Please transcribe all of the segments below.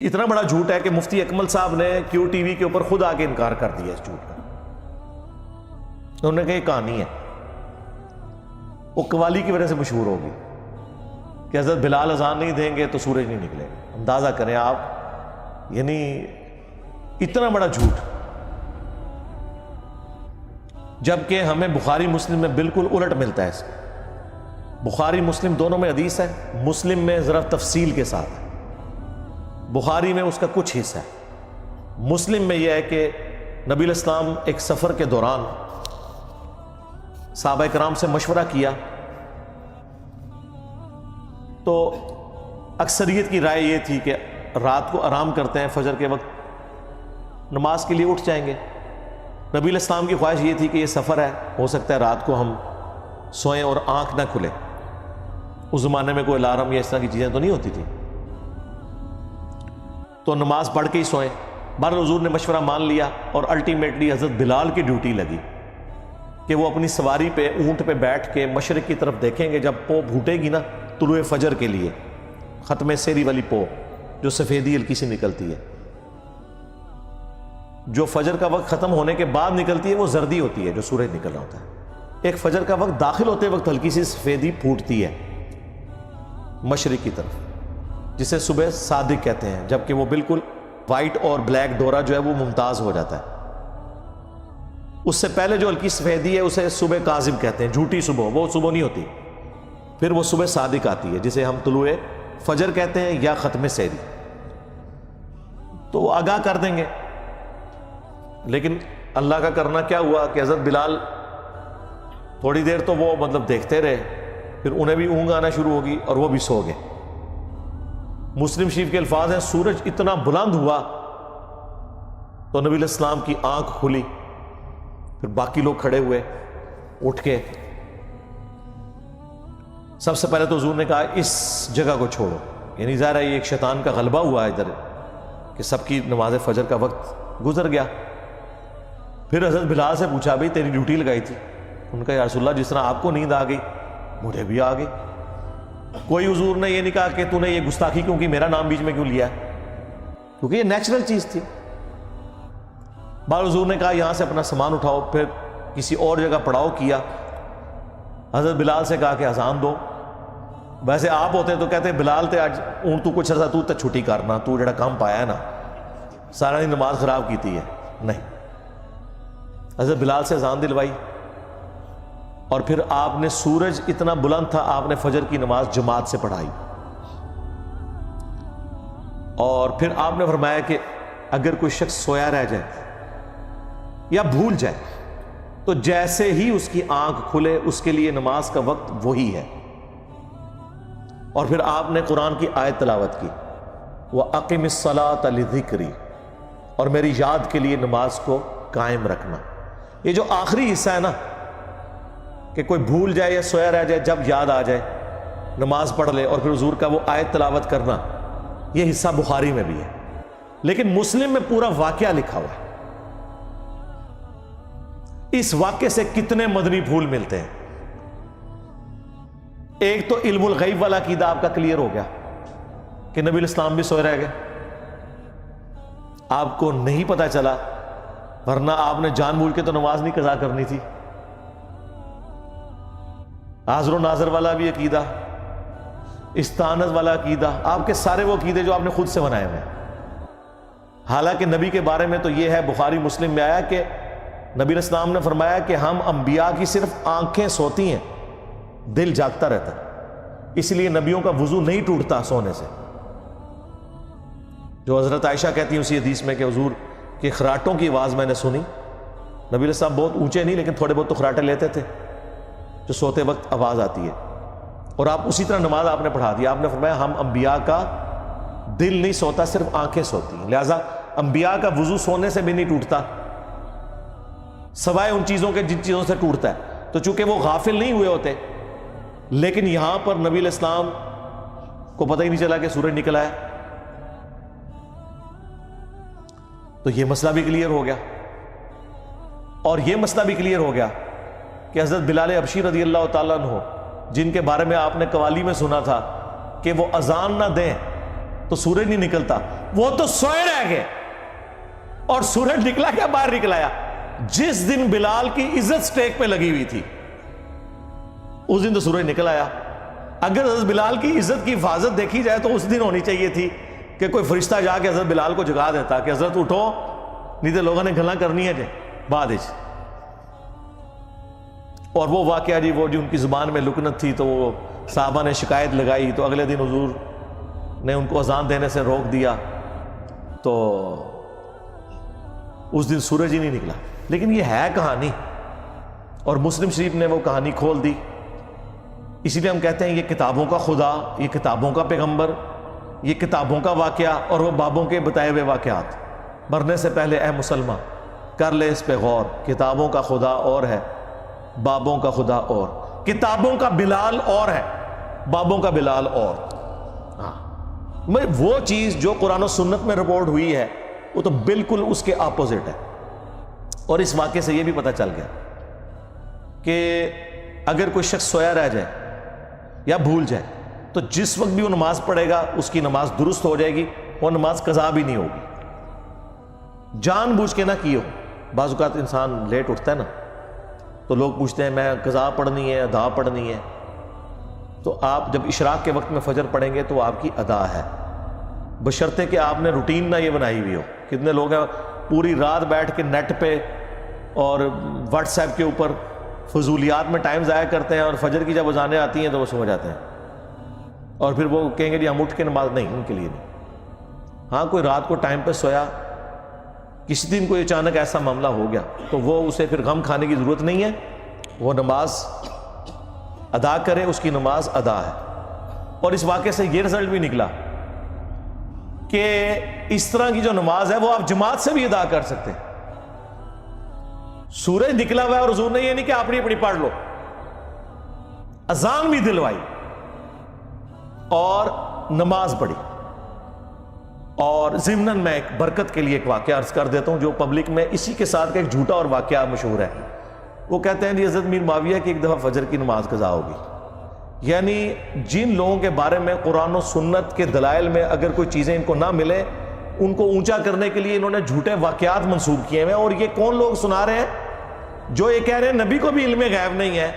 اتنا بڑا جھوٹ ہے کہ مفتی اکمل صاحب نے کیو ٹی وی کے اوپر خود آ کے انکار کر دیا اس جھوٹ کا۔ انہوں نے کہا یہ کہانی ہے، وہ قوالی کی وجہ سے مشہور ہوگی کہ حضرت بلال اذان نہیں دیں گے تو سورج نہیں نکلے گا۔ اندازہ کریں آپ، یعنی اتنا بڑا جھوٹ، جبکہ ہمیں بخاری مسلم میں بالکل الٹ ملتا ہے اس کا۔ بخاری مسلم دونوں میں حدیث ہے، مسلم میں ذرا تفصیل کے ساتھ ہے، بخاری میں اس کا کچھ حصہ ہے۔ مسلم میں یہ ہے کہ نبی علیہ السلام ایک سفر کے دوران صحابہ کرام سے مشورہ کیا تو اکثریت کی رائے یہ تھی کہ رات کو آرام کرتے ہیں، فجر کے وقت نماز کے لیے اٹھ جائیں گے۔ نبی علیہ السلام کی خواہش یہ تھی کہ یہ سفر ہے، ہو سکتا ہے رات کو ہم سوئیں اور آنکھ نہ کھلے۔ اس زمانے میں کوئی الارم یا اس طرح کی چیزیں تو نہیں ہوتی تھی، تو نماز پڑھ کے ہی سوئیں۔ بہرحال حضور نے مشورہ مان لیا اور الٹیمیٹلی حضرت بلال کی ڈیوٹی لگی کہ وہ اپنی سواری پہ، اونٹ پہ بیٹھ کے مشرق کی طرف دیکھیں گے۔ جب پو پھوٹے گی نا طلوع فجر کے لیے، ختم سیری والی پو جو سفیدی ہلکی سی نکلتی ہے، جو فجر کا وقت ختم ہونے کے بعد نکلتی ہے وہ زردی ہوتی ہے جو سورج نکل رہا ہوتا ہے۔ ایک فجر کا وقت داخل ہوتے وقت ہلکی سی سفیدی پھوٹتی ہے مشرق کی طرف، جسے صبح صادق کہتے ہیں، جبکہ وہ بالکل وائٹ اور بلیک ڈورا جو ہے وہ ممتاز ہو جاتا ہے۔ اس سے پہلے جو ہلکی سفیدی ہے اسے صبح کاذب کہتے ہیں، جھوٹی صبح، وہ صبح نہیں ہوتی۔ پھر وہ صبح صادق آتی ہے جسے ہم طلوع فجر کہتے ہیں یا ختم سیری، تو وہ آگاہ کر دیں گے۔ لیکن اللہ کا کرنا کیا ہوا کہ حضرت بلال تھوڑی دیر تو وہ دیکھتے رہے، پھر انہیں بھی اونگ آنا شروع ہوگی اور وہ بھی سو گئے۔ مسلم شریف کے الفاظ ہیں، سورج اتنا بلند ہوا تو نبی علیہ السلام کی آنکھ کھلی، پھر باقی لوگ کھڑے ہوئے اٹھ کے۔ سب سے پہلے تو حضور نے کہا اس جگہ کو چھوڑو، یعنی ظاہر ہے یہ ایک شیطان کا غلبہ ہوا ہے ادھر کہ سب کی نماز فجر کا وقت گزر گیا۔ پھر حضرت بلال سے پوچھا بھائی تیری ڈیوٹی لگائی تھی؟ ان کا یا رسول اللہ جس طرح آپ کو نیند آ گئی مجھے بھی آ گئی۔ کوئی حضور نے یہ نہیں کہا کہ تو نے یہ گستاخی کیوں کی، میرا نام بیچ میں کیوں لیا ہے، کیونکہ یہ نیچرل چیز تھی۔ بعض حضور نے کہا یہاں سے اپنا سامان اٹھاؤ، پھر کسی اور جگہ پڑاؤ کیا۔ حضرت بلال سے کہا کہ اذان دو۔ ویسے آپ ہوتے تو کہتے بلال تے آج اون تو کچھ عرصہ تو چھٹی کرنا، تو جڑا کام پایا ہے نا سارا دن نماز خراب کیتی ہے۔ نہیں، حضرت بلال سے اذان دلوائی، اور پھر آپ نے، سورج اتنا بلند تھا، آپ نے فجر کی نماز جماعت سے پڑھائی۔ اور پھر آپ نے فرمایا کہ اگر کوئی شخص سویا رہ جائے یا بھول جائے تو جیسے ہی اس کی آنکھ کھلے اس کے لیے نماز کا وقت وہی ہے۔ اور پھر آپ نے قرآن کی آیت تلاوت کی، وَأَقِمِ الصَّلَاةَ لِذِكْرِي، اور میری یاد کے لیے نماز کو قائم رکھنا۔ یہ جو آخری حصہ ہے نا کہ کوئی بھول جائے یا سویا رہ جائے، جب یاد آ جائے نماز پڑھ لے، اور پھر حضور کا وہ آیت تلاوت کرنا، یہ حصہ بخاری میں بھی ہے، لیکن مسلم میں پورا واقعہ لکھا ہوا ہے۔ اس واقعے سے کتنے مدنی پھول ملتے ہیں۔ ایک تو علم الغیب والا عقیدہ آپ کا کلیئر ہو گیا کہ نبی علیہ السلام بھی سوئے رہ گئے، آپ کو نہیں پتا چلا، ورنہ آپ نے جان بوجھ کے تو نماز نہیں قضا کرنی تھی۔ حاضر و ناظر والا بھی عقیدہ، استعانت والا عقیدہ، آپ کے سارے وہ عقیدے جو آپ نے خود سے بنائے ہوئے ہیں۔ حالانکہ نبی کے بارے میں تو یہ ہے، بخاری مسلم میں آیا کہ نبی علیہ السلام نے فرمایا کہ ہم انبیاء کی صرف آنکھیں سوتی ہیں، دل جاگتا رہتا ہے، اس لیے نبیوں کا وضو نہیں ٹوٹتا سونے سے۔ جو حضرت عائشہ کہتی ہیں اسی حدیث میں کہ حضور کے خراٹوں کی آواز میں نے سنی۔ نبی علیہ السلام بہت اونچے نہیں لیکن تھوڑے بہت تو خراٹے لیتے تھے جو سوتے وقت آواز آتی ہے، اور آپ اسی طرح نماز آپ نے پڑھا دی۔ آپ نے فرمایا ہم انبیاء کا دل نہیں سوتا، صرف آنکھیں سوتی ہیں، لہٰذا انبیاء کا وضو سونے سے بھی نہیں ٹوٹتا سوائے ان چیزوں کے جن چیزوں سے ٹوٹتا ہے۔ تو چونکہ وہ غافل نہیں ہوئے ہوتے، لیکن یہاں پر نبی علیہ السلام کو پتہ ہی نہیں چلا کہ سورج نکلا ہے، تو یہ مسئلہ بھی کلیئر ہو گیا۔ اور یہ مسئلہ بھی کلیئر ہو گیا کہ حضرت بلال حبشی رضی اللہ تعالیٰ عنہ، جن کے بارے میں آپ نے قوالی میں سنا تھا کہ وہ اذان نہ دیں تو سورج نہیں نکلتا، وہ تو سوئے رہ گئے اور سورج نکلا کیا؟ باہر نکلایا. جس دن بلال کی عزت سٹیک پہ لگی ہوئی تھی اس دن تو سورج نکل آیا. اگر حضرت بلال کی عزت کی حفاظت دیکھی جائے تو اس دن ہونی چاہیے تھی کہ کوئی فرشتہ جا کے حضرت بلال کو جگا دیتا کہ حضرت اٹھو، نہیں تو لوگوں نے گھلاں کرنی ہے جی بعد. اور وہ واقعہ جی، وہ جو ان کی زبان میں لکنت تھی تو وہ صحابہ نے شکایت لگائی تو اگلے دن حضور نے ان کو اذان دینے سے روک دیا، تو اس دن سورج ہی نہیں نکلا. لیکن یہ ہے کہانی، اور مسلم شریف نے وہ کہانی کھول دی. اسی لیے ہم کہتے ہیں یہ کتابوں کا خدا، یہ کتابوں کا پیغمبر، یہ کتابوں کا واقعہ، اور وہ بابوں کے بتائے ہوئے واقعات. مرنے سے پہلے اے مسلمان کر لے اس پہ غور، کتابوں کا خدا اور ہے، بابوں کا خدا اور. کتابوں کا بلال اور ہے، بابوں کا بلال اور. ہاں، وہ چیز جو قرآن و سنت میں رپورٹ ہوئی ہے وہ تو بالکل اس کے اپوزٹ ہے. اور اس واقعے سے یہ بھی پتہ چل گیا کہ اگر کوئی شخص سویا رہ جائے یا بھول جائے تو جس وقت بھی وہ نماز پڑھے گا اس کی نماز درست ہو جائے گی، وہ نماز قضا بھی نہیں ہوگی. جان بوجھ کے نہ کی ہو. بعض اوقات انسان لیٹ اٹھتا ہے نا تو لوگ پوچھتے ہیں میں قضا پڑھنی ہے، ادا پڑھنی ہے. تو آپ جب اشراق کے وقت میں فجر پڑھیں گے تو آپ کی ادا ہے، بشرطے کہ آپ نے روٹین نہ یہ بنائی ہوئی ہو. کتنے لوگ ہیں پوری رات بیٹھ کے نیٹ پہ اور واٹس ایپ کے اوپر فضولیات میں ٹائم ضائع کرتے ہیں، اور فجر کی جب اذانیں آتی ہیں تو وہ سو جاتے ہیں، اور پھر وہ کہیں گے جی ہم اٹھ کے نماز. نہیں، ان کے لیے نہیں. ہاں، کوئی رات کو ٹائم پہ سویا، کسی دن کوئی اچانک ایسا معاملہ ہو گیا تو وہ اسے پھر غم کھانے کی ضرورت نہیں ہے، وہ نماز ادا کرے، اس کی نماز ادا ہے. اور اس واقعے سے یہ رزلٹ بھی نکلا کہ اس طرح کی جو نماز ہے وہ آپ جماعت سے بھی ادا کر سکتے ہیں. سورج نکلا ہوا ہے اور حضور نے یہ نہیں کہ اپنی اپنی پڑھ لو، اذان بھی دلوائی اور نماز پڑھی. اور ضمناً میں ایک برکت کے لیے ایک واقعہ عرض کر دیتا ہوں جو پبلک میں اسی کے ساتھ کا ایک جھوٹا اور واقعہ مشہور ہے. وہ کہتے ہیں جی حضرت میر معاویہ کی ایک دفعہ فجر کی نماز قضا ہوگی. یعنی جن لوگوں کے بارے میں قرآن و سنت کے دلائل میں اگر کوئی چیزیں ان کو نہ ملے، ان کو اونچا کرنے کے لیے انہوں نے جھوٹے واقعات منسوب کیے ہیں. اور یہ کون لوگ سنا رہے ہیں؟ جو یہ کہہ رہے ہیں نبی کو بھی علم غیب نہیں ہے،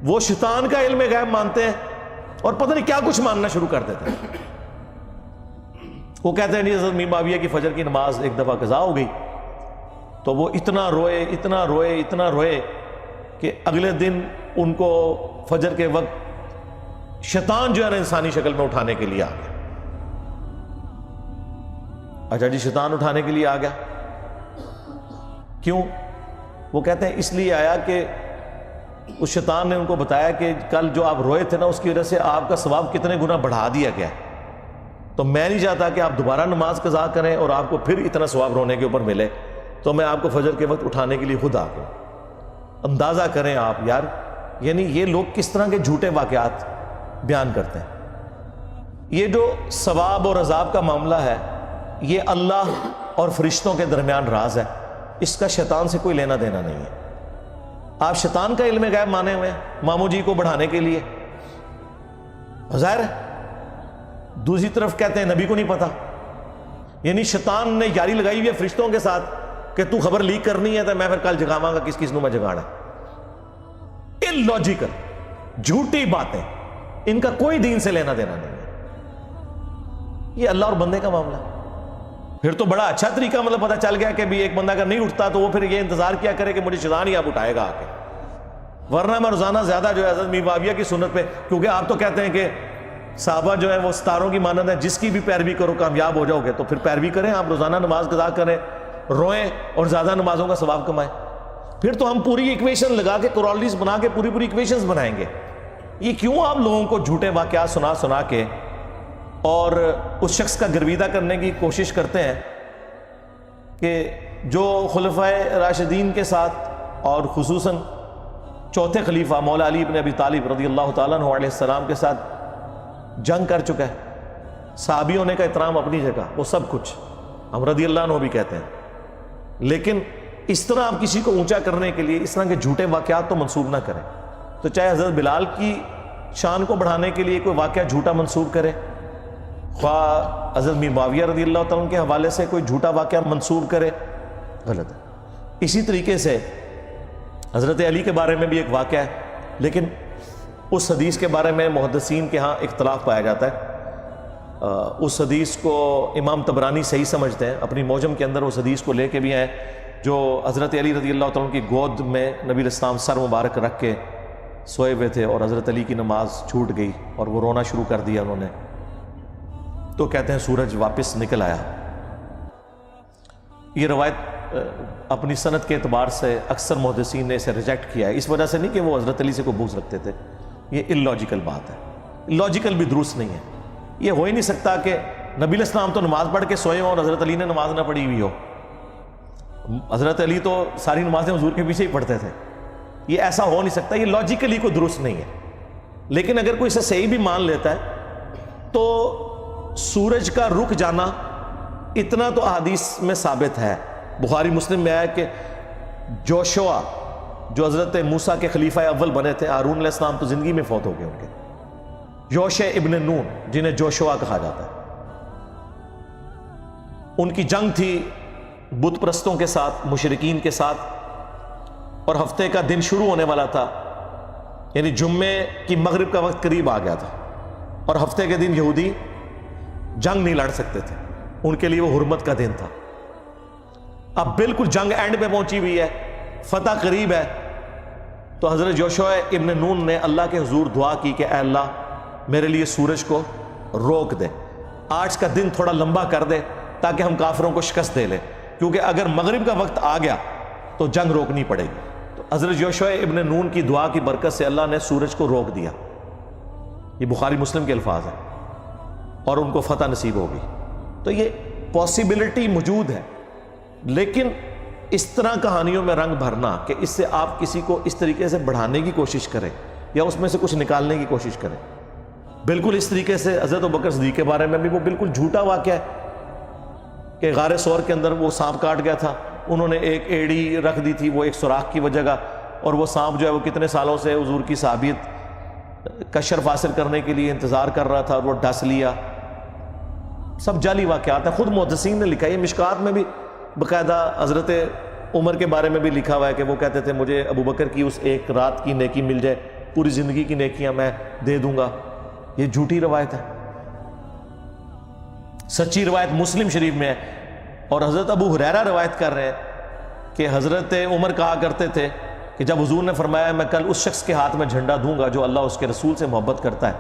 وہ شیطان کا علم غیب مانتے ہیں اور پتہ نہیں کیا کچھ ماننا شروع کر دیتے ہیں. وہ کہتے ہیں حضرت میر معاویہ کی فجر کی نماز ایک دفعہ قضا ہو گئی تو وہ اتنا روئے کہ اگلے دن ان کو فجر کے وقت شیطان جو ہے نا انسانی شکل میں اٹھانے کے لیے آ گیا. اچھا جی، شیطان اٹھانے کے لیے آ گیا، کیوں؟ وہ کہتے ہیں اس لیے آیا کہ اس شیطان نے ان کو بتایا کہ کل جو آپ روئے تھے نا اس کی وجہ سے آپ کا ثواب کتنے گنا بڑھا دیا گیا ہے، تو میں نہیں چاہتا کہ آپ دوبارہ نماز قضا کریں اور آپ کو پھر اتنا ثواب رونے کے اوپر ملے، تو میں آپ کو فجر کے وقت اٹھانے کے لیے خود آ گیا. اندازہ کریں آپ یار، یعنی یہ لوگ کس طرح کے جھوٹے واقعات بیان کرتے ہیں. یہ جو ثواب اور عذاب کا معاملہ ہے یہ اللہ اور فرشتوں کے درمیان راز ہے، اس کا شیطان سے کوئی لینا دینا نہیں ہے. آپ شیطان کا علم غیب مانے ہوئے ہیں ماموں جی کو بڑھانے کے لیے، ظاہر ہے. دوسری طرف کہتے ہیں نبی کو نہیں پتا، یعنی شیطان نے یاری لگائی ہوئی ہے فرشتوں کے ساتھ کہ تو خبر لیک کرنی ہے تو میں پھر کل جگاواں گا کس کس نو میں جگانا. اللاجیکل جھوٹی باتیں، ان کا کوئی دین سے لینا دینا نہیں ہے. یہ اللہ اور بندے کا معاملہ. پھر تو بڑا اچھا طریقہ مطلب پتہ چل گیا کہ بھی ایک بندہ اگر نہیں اٹھتا تو وہ پھر یہ انتظار کیا کرے کہ مجھے شیطان ہی آپ اٹھائے گا آ کے، ورنہ میں روزانہ زیادہ جو ہے حضرت میر معاویہ کی سنت پہ، کیونکہ آپ تو کہتے ہیں کہ صحابہ جو ہے وہ ستاروں کی مانند ہے، جس کی بھی پیروی کرو کامیاب ہو جاؤ گے، تو پھر پیروی کریں، آپ روزانہ نماز قضا کریں، روئیں اور زیادہ نمازوں کا ثواب کمائیں. پھر تو ہم پوری ایکویشن لگا کے کورالز بنا کے پوری ایکویشنز بنائیں گے. یہ کیوں آپ لوگوں کو جھوٹے واقعات سنا کے اور اس شخص کا گرویدہ کرنے کی کوشش کرتے ہیں کہ جو خلفائے راشدین کے ساتھ اور خصوصاً چوتھے خلیفہ مولا علی بن ابی طالب رضی اللہ تعالیٰ عنہ علیہ السلام کے ساتھ جنگ کر چکا ہے. صحابی ہونے کا احترام اپنی جگہ، وہ سب کچھ ہم رضی اللہ عنہ بھی کہتے ہیں، لیکن اس طرح آپ کسی کو اونچا کرنے کے لیے اس طرح کے جھوٹے واقعات تو منسوب نہ کریں. تو چاہے حضرت بلال کی شان کو بڑھانے کے لیے کوئی واقعہ جھوٹا منسوب کرے، خواہ حضرت میر معاویہ رضی اللہ تعالیٰ عنہ کے حوالے سے کوئی جھوٹا واقعہ منسوب کرے، غلط ہے۔ اسی طریقے سے حضرت علی کے بارے میں بھی ایک واقعہ ہے، لیکن اس حدیث کے بارے میں محدثین کے ہاں اختلاف پایا جاتا ہے۔ اس حدیث کو امام طبرانی صحیح سمجھتے ہیں، اپنی موجم کے اندر اس حدیث کو لے کے بھی آئے جو حضرت علی رضی اللہ تعالیٰ عنہ کی گود میں نبی علیہ السلام سر مبارک رکھ کے سوئے ہوئے تھے اور حضرت علی کی نماز چھوٹ گئی اور وہ رونا شروع کر دیا انہوں نے، تو کہتے ہیں سورج واپس نکل آیا۔ یہ روایت اپنی سند کے اعتبار سے اکثر محدثین نے اسے ریجیکٹ کیا ہے، اس وجہ سے نہیں کہ وہ حضرت علی سے کوئی بغض رکھتے تھے، یہ اللاجیکل بات ہے، لاجیکل بھی درست نہیں ہے۔ یہ ہو ہی نہیں سکتا کہ نبی علیہ السلام تو نماز پڑھ کے سوئے ہوں اور حضرت علی نے نماز نہ پڑھی ہوئی ہو۔ حضرت علی تو ساری نمازیں حضور کے پیچھے ہی پڑھتے تھے، یہ ایسا ہو نہیں سکتا، یہ لاجیکلی کوئی درست نہیں ہے۔ لیکن اگر کوئی اسے صحیح بھی مان لیتا ہے تو سورج کا رک جانا اتنا تو احادیث میں ثابت ہے، بخاری مسلم میں آیا کہ جوشوا جو حضرت موسیٰ کے خلیفہ اول بنے تھے، ہارون علیہ السلام تو زندگی میں فوت ہو گئے ان کے، یوشع ابن نون جنہیں جوشوا کہا جاتا ہے، ان کی جنگ تھی بت پرستوں کے ساتھ، مشرکین کے ساتھ، اور ہفتے کا دن شروع ہونے والا تھا، یعنی جمعے کی مغرب کا وقت قریب آ گیا تھا، اور ہفتے کے دن یہودی جنگ نہیں لڑ سکتے تھے، ان کے لیے وہ حرمت کا دن تھا۔ اب بالکل جنگ اینڈ پہ پہنچی ہوئی ہے، فتح قریب ہے، تو حضرت یوشع ابن نون نے اللہ کے حضور دعا کی کہ اے اللہ میرے لیے سورج کو روک دے، آج کا دن تھوڑا لمبا کر دے تاکہ ہم کافروں کو شکست دے لیں، کیونکہ اگر مغرب کا وقت آ گیا تو جنگ روکنی پڑے گی۔ تو حضرت یوشع ابن نون کی دعا کی برکت سے اللہ نے سورج کو روک دیا، یہ بخاری مسلم کے الفاظ ہیں، اور ان کو فتح نصیب ہوگی۔ تو یہ پاسبلٹی موجود ہے، لیکن اس طرح کہانیوں میں رنگ بھرنا کہ اس سے آپ کسی کو اس طریقے سے بڑھانے کی کوشش کریں یا اس میں سے کچھ نکالنے کی کوشش کریں، بالکل اس طریقے سے حضرت ابوبکر صدیق کے بارے میں بھی وہ بالکل جھوٹا واقعہ ہے کہ غار ثور کے اندر وہ سانپ کاٹ گیا تھا، انہوں نے ایک ایڑی رکھ دی تھی وہ ایک سوراخ کی وجہ کا، اور وہ سانپ جو ہے وہ کتنے سالوں سے حضور کی صحابیت کا شرف حاصل کرنے کے لیے انتظار کر رہا تھا اور وہ ڈس لیا۔ سب جعلی واقعات ہیں، خود محدثین نے لکھا ہے، مشکات میں بھی باقاعدہ حضرت عمر کے بارے میں بھی لکھا ہوا ہے کہ وہ کہتے تھے مجھے ابوبکر کی اس ایک رات کی نیکی مل جائے، پوری زندگی کی نیکیاں میں دے دوں گا۔ یہ جھوٹی روایت ہے، سچی روایت مسلم شریف میں ہے، اور حضرت ابو ہریرہ روایت کر رہے ہیں کہ حضرت عمر کہا کرتے تھے کہ جب حضور نے فرمایا میں کل اس شخص کے ہاتھ میں جھنڈا دوں گا جو اللہ اور اس کے رسول سے محبت کرتا ہے،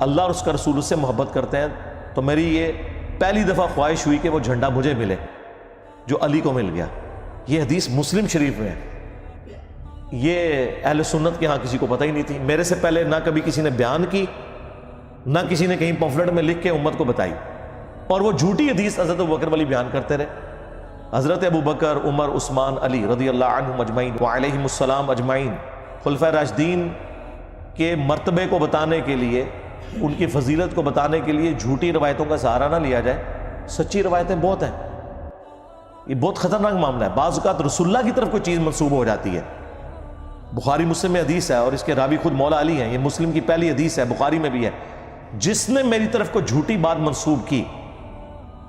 اللہ اور اس کا رسول اس سے محبت کرتے ہیں، تو میری یہ پہلی دفعہ خواہش ہوئی کہ وہ جھنڈا مجھے ملے جو علی کو مل گیا۔ یہ حدیث مسلم شریف میں ہے، یہ اہل سنت کے ہاں کسی کو پتہ ہی نہیں تھی، میرے سے پہلے نہ کبھی کسی نے بیان کی، نہ کسی نے کہیں پمفلٹ میں لکھ کے امت کو بتائی، اور وہ جھوٹی حدیث حضرت ابوبکر والی بیان کرتے رہے۔ حضرت ابوبکر، عمر، عثمان، علی رضی اللہ عنہم اجمعین وعلیہم السلام اجمعین، خلفائے راشدین کے مرتبے کو بتانے کے لیے، ان کی فضیلت کو بتانے کے لیے جھوٹی روایتوں کا سہارا نہ لیا جائے، سچی روایتیں بہت ہیں۔ یہ بہت خطرناک معاملہ ہے، بعض اوقات رسول اللہ کی طرف کوئی چیز منسوب ہو جاتی ہے، بخاری مسلم میں حدیث ہے اور اس کے راوی خود مولا علی ہیں، یہ مسلم کی پہلی حدیث ہے، بخاری میں بھی ہے، جس نے میری طرف کو جھوٹی بات منسوب کی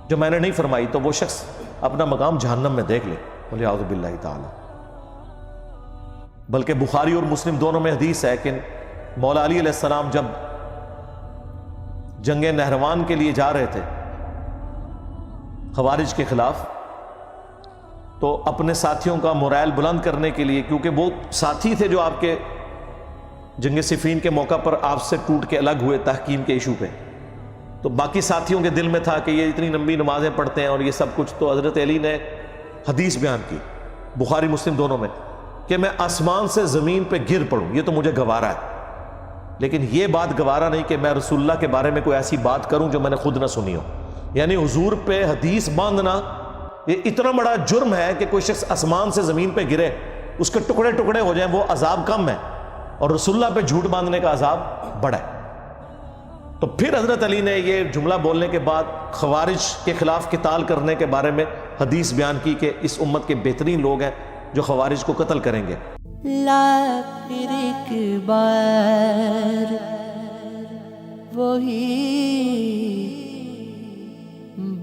جو میں نے نہیں فرمائی تو وہ شخص اپنا مقام جہنم میں دیکھ لے، ولیعوذ باللہ تعالی۔ بلکہ بخاری اور مسلم دونوں میں حدیث ہے کہ مولا علی علیہ السلام جب جنگ نہروان کے لیے جا رہے تھے خوارج کے خلاف، تو اپنے ساتھیوں کا مورائل بلند کرنے کے لیے، کیونکہ وہ ساتھی تھے جو آپ کے جنگ صفین کے موقع پر آپ سے ٹوٹ کے الگ ہوئے تحکیم کے ایشو پہ، تو باقی ساتھیوں کے دل میں تھا کہ یہ اتنی لمبی نمازیں پڑھتے ہیں اور یہ سب کچھ، تو حضرت علی نے حدیث بیان کی بخاری مسلم دونوں میں کہ میں آسمان سے زمین پہ گر پڑوں یہ تو مجھے گوارا ہے، لیکن یہ بات گوارا نہیں کہ میں رسول اللہ کے بارے میں کوئی ایسی بات کروں جو میں نے خود نہ سنی ہو۔ یعنی حضور پہ حدیث باندھنا یہ اتنا بڑا جرم ہے کہ کوئی شخص آسمان سے زمین پہ گرے، اس کے ٹکڑے ٹکڑے ہو جائیں، وہ عذاب کم ہے، اور رسول اللہ پہ جھوٹ باندھنے کا عذاب بڑا ہے۔ تو پھر حضرت علی نے یہ جملہ بولنے کے بعد خوارج کے خلاف قتال کرنے کے بارے میں حدیث بیان کی کہ اس امت کے بہترین لوگ ہیں جو خوارج کو قتل کریں گے۔ لا پھر ایک بار وہی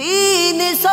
300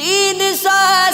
300